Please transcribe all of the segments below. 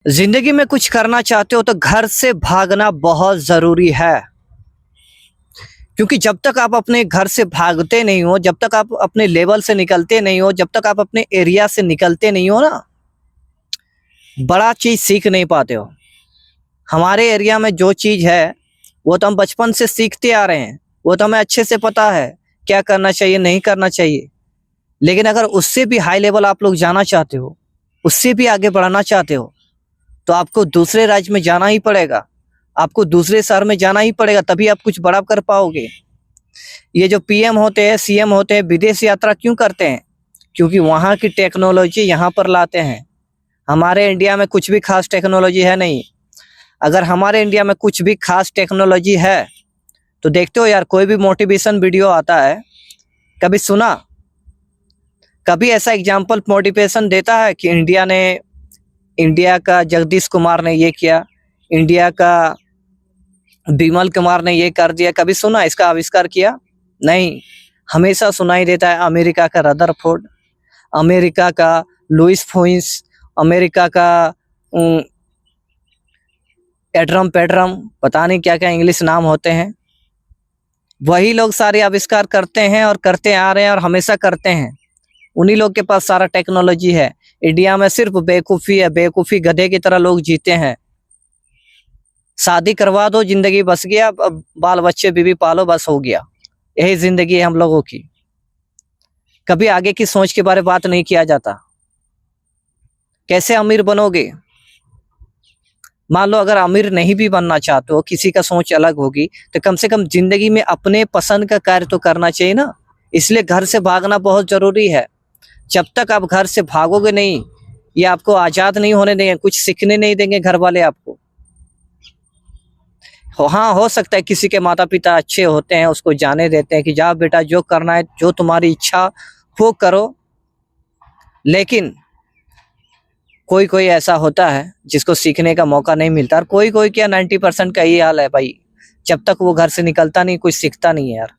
जिंदगी में कुछ करना चाहते हो तो घर से भागना बहुत जरूरी है। क्योंकि जब तक आप अपने घर से भागते नहीं हो, जब तक आप अपने लेवल से निकलते नहीं हो, जब तक आप अपने एरिया से निकलते नहीं हो ना, बड़ा चीज सीख नहीं पाते हो। हमारे एरिया में जो चीज है वो तो हम बचपन से सीखते आ रहे हैं, वो तो हमें अच्छे से पता है क्या करना चाहिए, नहीं करना चाहिए। लेकिन अगर उससे भी हाई लेवल आप लोग जाना चाहते हो, उससे भी आगे बढ़ना चाहते हो, तो आपको दूसरे राज्य में जाना ही पड़ेगा, आपको दूसरे शहर में जाना ही पड़ेगा, तभी आप कुछ बड़ा कर पाओगे। ये जो पीएम होते हैं, सीएम होते हैं, विदेश यात्रा क्यों करते हैं? क्योंकि वहाँ की टेक्नोलॉजी यहाँ पर लाते हैं। हमारे इंडिया में कुछ भी खास टेक्नोलॉजी है नहीं। अगर हमारे इंडिया में कुछ भी खास टेक्नोलॉजी है तो देखते हो यार, कोई भी मोटिवेशन वीडियो आता है, कभी सुना? कभी ऐसा एग्जाम्पल मोटिवेशन देता है कि इंडिया का जगदीश कुमार ने ये किया, इंडिया का विमल कुमार ने ये कर दिया? कभी सुना इसका आविष्कार किया? नहीं। हमेशा सुनाई देता है अमेरिका का रदरफोर्ड, अमेरिका का लुइस फोइस, अमेरिका का एड्रम पेड्रम, पता नहीं क्या क्या इंग्लिश नाम होते हैं। वही लोग सारे आविष्कार करते हैं और करते आ रहे हैं और हमेशा करते हैं। उन्हीं लोग के पास सारा टेक्नोलॉजी है। इंडिया में सिर्फ बेवकूफ़ी है, बेवकूफ़ी गधे की तरह लोग जीते हैं। शादी करवा दो, जिंदगी बस गया, अब बाल बच्चे बीवी पालो, बस हो गया। यही जिंदगी है हम लोगों की। कभी आगे की सोच के बारे में बात नहीं किया जाता। कैसे अमीर बनोगे? मान लो अगर अमीर नहीं भी बनना चाहते हो, किसी का सोच अलग होगी, तो कम से कम जिंदगी में अपने पसंद का कार्य तो करना चाहिए ना। इसलिए घर से भागना बहुत जरूरी है। जब तक आप घर से भागोगे नहीं, ये आपको आजाद नहीं होने देंगे, कुछ सीखने नहीं देंगे घर वाले आपको। हाँ, हो सकता है किसी के माता पिता अच्छे होते हैं, उसको जाने देते हैं कि जाओ बेटा, जो करना है, जो तुम्हारी इच्छा वो करो। लेकिन कोई कोई ऐसा होता है जिसको सीखने का मौका नहीं मिलता। और कोई कोई क्या, 90% का ये हाल है भाई। जब तक वो घर से निकलता नहीं, कुछ सीखता नहीं है यार।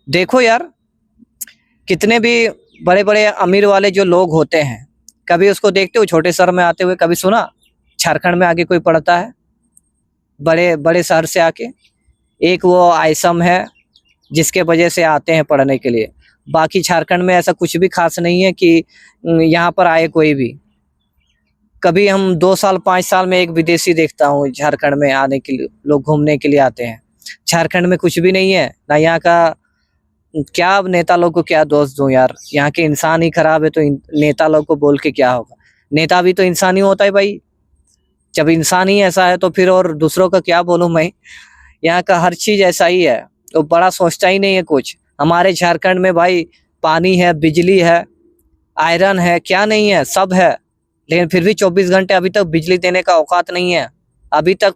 देखो यार, कितने भी बड़े बड़े अमीर वाले जो लोग होते हैं, कभी उसको देखते हो छोटे शहर में आते हुए? कभी सुना झारखंड में आके कोई पढ़ता है बड़े बड़े शहर से आके? एक वो आइसम है जिसके वजह से आते हैं पढ़ने के लिए। बाकी झारखंड में ऐसा कुछ भी खास नहीं है कि यहाँ पर आए कोई भी। कभी हम 2 साल 5 साल में एक विदेशी देखता हूँ झारखंड में आने के लिए, लोग घूमने के लिए आते हैं। झारखंड में कुछ भी नहीं है ना। यहाँ का क्या, अब नेता लोग को क्या दोष दूं यार? यहाँ के इंसान ही खराब है तो नेता लोग को बोल के क्या होगा? नेता भी तो इंसान ही होता है भाई। जब इंसान ही ऐसा है तो फिर और दूसरों का क्या बोलूं मैं? यहाँ का हर चीज ऐसा ही है, तो बड़ा सोचता ही नहीं है कुछ। हमारे झारखंड में भाई पानी है, बिजली है, आयरन है, क्या नहीं है? सब है। लेकिन फिर भी 24 घंटे अभी तक बिजली देने का औकात नहीं है। अभी तक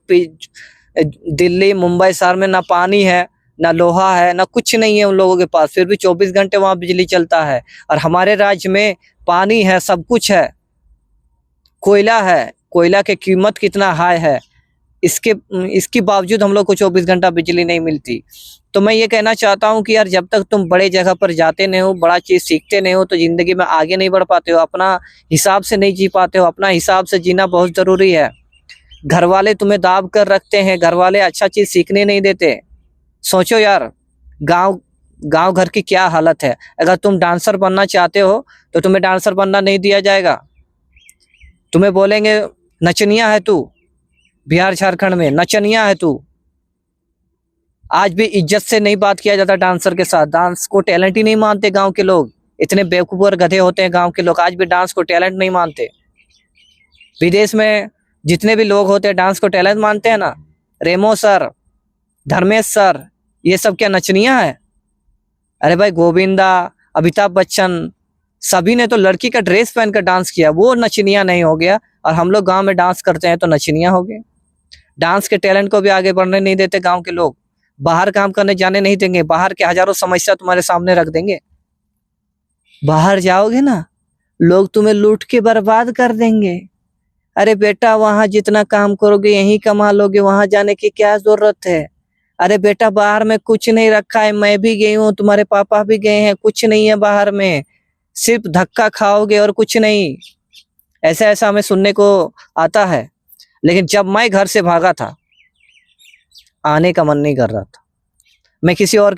दिल्ली मुंबई शहर में ना पानी है, ना लोहा है, ना कुछ नहीं है उन लोगों के पास, फिर भी 24 घंटे वहां बिजली चलता है। और हमारे राज्य में पानी है, सब कुछ है, कोयला है, कोयला की कीमत कितना हाई है, इसके बावजूद हम लोग को 24 घंटा बिजली नहीं मिलती। तो मैं ये कहना चाहता हूँ कि यार, जब तक तुम बड़े जगह पर जाते नहीं हो, बड़ा चीज सीखते नहीं हो, तो जिंदगी में आगे नहीं बढ़ पाते हो, अपना हिसाब से नहीं जी पाते हो। अपना हिसाब से जीना बहुत जरूरी है। घर वाले तुम्हें दाब कर रखते हैं, घर वाले अच्छा चीज सीखने नहीं देते। सोचो यार, गांव गांव घर की क्या हालत है। अगर तुम डांसर बनना चाहते हो तो तुम्हें डांसर बनना नहीं दिया जाएगा। तुम्हें बोलेंगे नचनिया है तू, बिहार झारखंड में नचनिया है तू। आज भी इज्जत से नहीं बात किया जाता डांसर के साथ। डांस को टैलेंट ही नहीं मानते गांव के लोग। इतने बेवकूफ और गधे होते हैं गांव के लोग, आज भी डांस को टैलेंट नहीं मानते। विदेश में जितने भी लोग होते हैं डांस को टैलेंट मानते हैं ना। रेमो सर, धर्मेश सर, ये सब क्या नचनिया है? अरे भाई, गोविंदा, अमिताभ बच्चन, सभी ने तो लड़की का ड्रेस पहनकर डांस किया, वो नचनिया नहीं हो गया। और हम लोग गांव में डांस करते हैं तो नचनिया हो गए। डांस के टैलेंट को भी आगे बढ़ने नहीं देते गांव के लोग। बाहर काम करने जाने नहीं देंगे, बाहर के हजारों समस्या तुम्हारे सामने रख देंगे। बाहर जाओगे ना, लोग तुम्हें लूट के बर्बाद कर देंगे। अरे बेटा, वहां जितना काम करोगे यहीं कमा लोगे, वहां जाने की क्या जरूरत है? अरे बेटा, बाहर में कुछ नहीं रखा है, मैं भी गई हूँ, तुम्हारे पापा भी गए हैं, कुछ नहीं है बाहर में, सिर्फ धक्का खाओगे और कुछ नहीं। ऐसा ऐसा हमें सुनने को आता है। लेकिन जब मैं घर से भागा था, आने का मन नहीं कर रहा था। मैं किसी और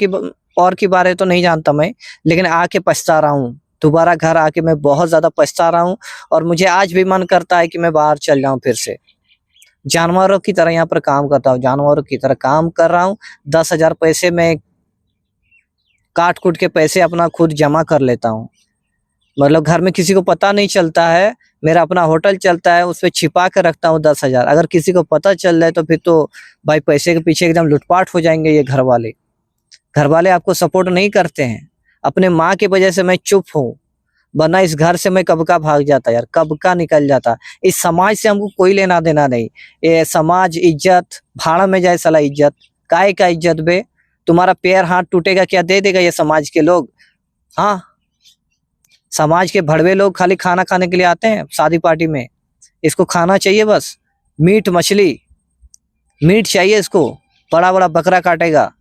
की बारे तो नहीं जानता मैं, लेकिन आके पछता रहा हूँ। दोबारा घर आके मैं बहुत ज़्यादा पछता रहा हूँ और मुझे आज भी मन करता है कि मैं बाहर चल जाऊँ फिर से। जानवरों की तरह यहाँ पर काम करता हूँ, जानवरों की तरह काम कर रहा हूँ। 10,000 पैसे मैं काट कूट के पैसे अपना खुद जमा कर लेता हूँ। मतलब घर में किसी को पता नहीं चलता है। मेरा अपना होटल चलता है, उसपे छिपा के रखता हूँ 10,000। अगर किसी को पता चल जाए तो फिर तो भाई पैसे के पीछे एकदम लूटपाट हो जाएंगे ये घर वाले। घर वाले आपको सपोर्ट नहीं करते हैं। अपने माँ की वजह से मैं चुप हूँ, वरना इस घर से मैं कब का भाग जाता यार, कब का निकल जाता। इस समाज से हमको कोई लेना देना नहीं। ये समाज, इज्जत भाड़ में जाए साला इज्जत। काहे का इज्जत बे? तुम्हारा पैर हाथ टूटेगा क्या दे देगा ये समाज के लोग? हाँ, समाज के भड़वे लोग खाली खाना खाने के लिए आते हैं शादी पार्टी में। इसको खाना चाहिए बस मीट मछली, मीट चाहिए इसको। बड़ा बड़ा बकरा काटेगा,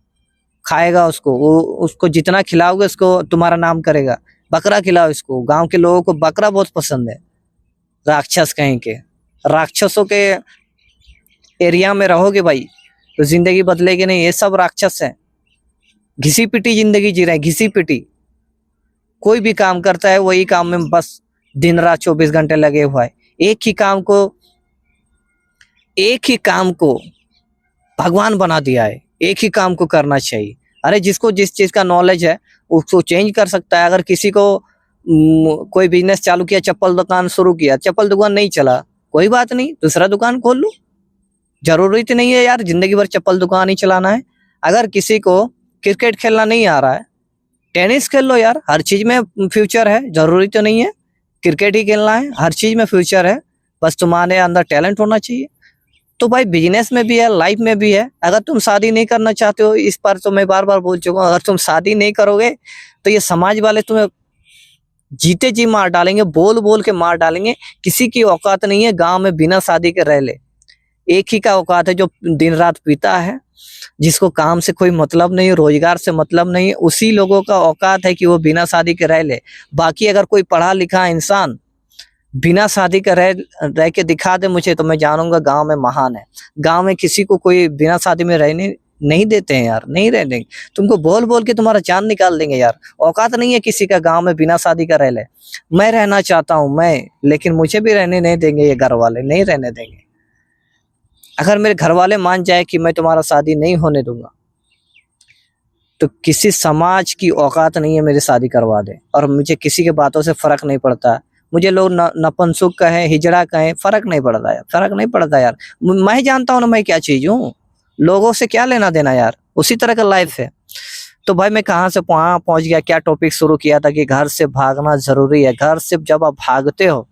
खाएगा उसको। वो उसको जितना खिलाओगे उसको तुम्हारा नाम करेगा। बकरा खिलाओ इसको। गांव के लोगों को बकरा बहुत पसंद है। राक्षस कहीं के, राक्षसों के एरिया में रहोगे भाई तो जिंदगी बदलेगी नहीं। ये सब राक्षस हैं, घिसी पिटी जिंदगी जी रहे हैं, घिसी पिटी। कोई भी काम करता है वही काम में बस दिन रात 24 घंटे लगे हुआ है। एक ही काम को भगवान बना दिया है। एक ही काम को करना चाहिए। अरे जिसको जिस चीज का नॉलेज है उसको चेंज कर सकता है। अगर किसी को कोई बिजनेस चालू किया, चप्पल दुकान शुरू किया, चप्पल दुकान नहीं चला, कोई बात नहीं, दूसरा दुकान खोल लो। जरूरी तो नहीं है यार जिंदगी भर चप्पल दुकान ही चलाना है। अगर किसी को क्रिकेट खेलना नहीं आ रहा है, टेनिस खेल लो यार। हर चीज में फ्यूचर है, जरूरी तो नहीं है क्रिकेट ही खेलना है। हर चीज में फ्यूचर है, बस तुम्हारे अंदर टैलेंट होना चाहिए। तो भाई बिजनेस में भी है, लाइफ में भी है। अगर तुम शादी नहीं करना चाहते हो, इस पर तो मैं बार बार बोल चुका हूँ, अगर तुम शादी नहीं करोगे तो ये समाज वाले तुम्हें जीते जी मार डालेंगे, बोल बोल के मार डालेंगे। किसी की औकात नहीं है गांव में बिना शादी के रह ले। एक ही का औकात है जो दिन रात पीता है, जिसको काम से कोई मतलब नहीं, रोजगार से मतलब नहीं, उसी लोगों का औकात है कि वो बिना शादी के रह ले। बाकी अगर कोई पढ़ा लिखा इंसान बिना शादी के रह के दिखा दे मुझे, तो मैं जानूंगा गांव में महान है। गांव में किसी को कोई बिना शादी में रहने नहीं देते हैं यार, नहीं रहने देंगे। तुमको बोल बोल के तुम्हारा जान निकाल देंगे यार। औकात नहीं है किसी का गांव में बिना शादी का रह ले। मैं रहना चाहता हूँ मैं, लेकिन मुझे भी रहने नहीं देंगे ये घर वाले, नहीं रहने देंगे। अगर मेरे घर वाले मान जाए कि मैं तुम्हारा शादी नहीं होने दूंगा, तो किसी समाज की औकात नहीं है मेरी शादी करवा दे। और मुझे किसी के बातों से फर्क नहीं पड़ता। मुझे लोग नपुंसक कहें, हिजड़ा कहें, फर्क नहीं पड़ता यार, फर्क नहीं पड़ता यार। मैं जानता हूँ ना मैं क्या चीज हूँ। लोगों से क्या लेना देना यार, उसी तरह का लाइफ है। तो भाई मैं कहाँ से वहां पहुंच गया, क्या टॉपिक शुरू किया था कि घर से भागना जरूरी है। घर से जब आप भागते हो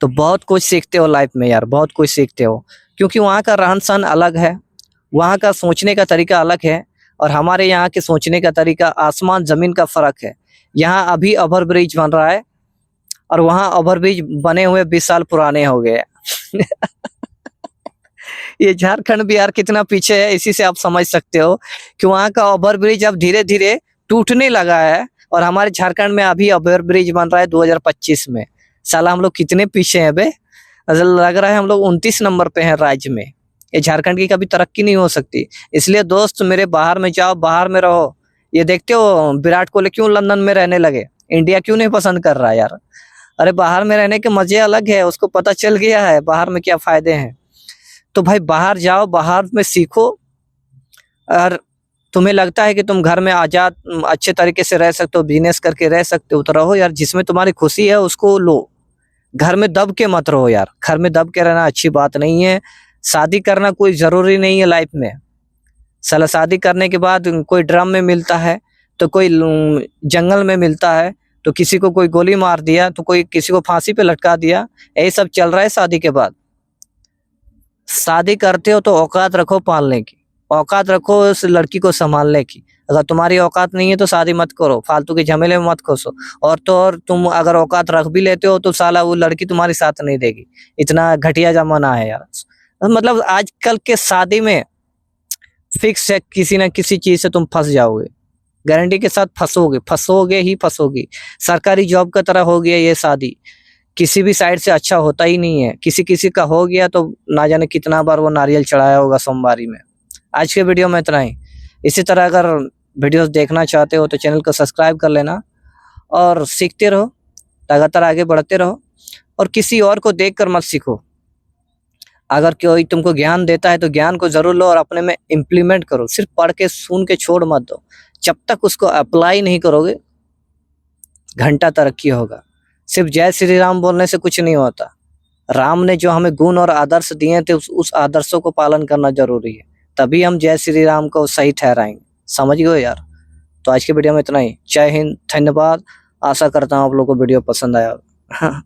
तो बहुत कुछ सीखते हो लाइफ में यार, बहुत कुछ सीखते हो। क्योंकि वहाँ का रहन सहन अलग है, वहाँ का सोचने का तरीका अलग है, और हमारे यहाँ के सोचने का तरीका आसमान जमीन का फर्क है। यहाँ अभी ओवर ब्रिज बन रहा है और वहाँ ओवर ब्रिज बने हुए 20 साल पुराने हो गए। ये झारखंड बिहार कितना पीछे है, इसी से आप समझ सकते हो कि वहाँ का ओवर ब्रिज अब धीरे धीरे टूटने लगा है, और हमारे झारखंड में अभी ओवर ब्रिज बन रहा है 2025 में। साला हम लोग कितने पीछे हैं बे। लग रहा है हम लोग 29 नंबर पे हैं राज्य में। ये झारखंड की कभी तरक्की नहीं हो सकती। इसलिए दोस्त मेरे, बाहर में जाओ, बाहर में रहो। ये देखते हो विराट कोहली क्यों लंदन में रहने लगे, इंडिया क्यों नहीं पसंद कर रहा यार। अरे बाहर में रहने के मजे अलग है, उसको पता चल गया है बाहर में क्या फायदे हैं। तो भाई बाहर जाओ, बाहर में सीखो। और तुम्हें लगता है कि तुम घर में आजाद अच्छे तरीके से रह सकते हो, बिजनेस करके रह सकते हो, तो रहो यार। जिसमें तुम्हारी खुशी है उसको लो। घर में दब के मत रहो यार, घर में दब के रहना अच्छी बात नहीं है। शादी करना कोई जरूरी नहीं है लाइफ में। साला शादी करने के बाद कोई ड्रम में मिलता है, तो कोई जंगल में मिलता है, तो किसी को कोई गोली मार दिया, तो कोई किसी को फांसी पे लटका दिया। यही सब चल रहा है शादी के बाद। शादी करते हो तो औकात रखो पालने की, औकात रखो उस लड़की को संभालने की। अगर तुम्हारी औकात नहीं है तो शादी मत करो, फालतू के झमेले में मत घुसो। और तो और तुम अगर औकात रख भी लेते हो तो साला वो लड़की तुम्हारी साथ नहीं देगी। इतना घटिया जमाना है यार। मतलब आजकल के शादी में फिक्स है, किसी ना किसी चीज से तुम फंस जाओगे, गारंटी के साथ फंसोगे, फंसोगे ही फंसोगे। सरकारी जॉब की तरह हो गया ये शादी किसी भी साइड से अच्छा होता ही नहीं है। किसी किसी का हो गया तो ना जाने कितना बार वो नारियल चढ़ाया होगा सोमवारी में। आज के वीडियो में इतना ही। इसी तरह अगर वीडियोस देखना चाहते हो तो चैनल को सब्सक्राइब कर लेना और सीखते रहो, लगातार आगे बढ़ते रहो और किसी और को देखकर मत सीखो। अगर कोई तुमको ज्ञान देता है तो ज्ञान को जरूर लो और अपने में इम्प्लीमेंट करो। सिर्फ पढ़ के सुन के छोड़ मत दो। जब तक उसको अप्लाई नहीं करोगे घंटा तरक्की होगा। सिर्फ जय श्री राम बोलने से कुछ नहीं होता। राम ने जो हमें गुण और आदर्श दिए थे उस आदर्शों को पालन करना जरूरी है, तभी हम जय श्री राम को सही ठहराएंगे। समझ गए यार। तो आज के वीडियो में इतना ही। जय हिंद, धन्यवाद। आशा करता हूँ आप लोगों को वीडियो पसंद आया होगा।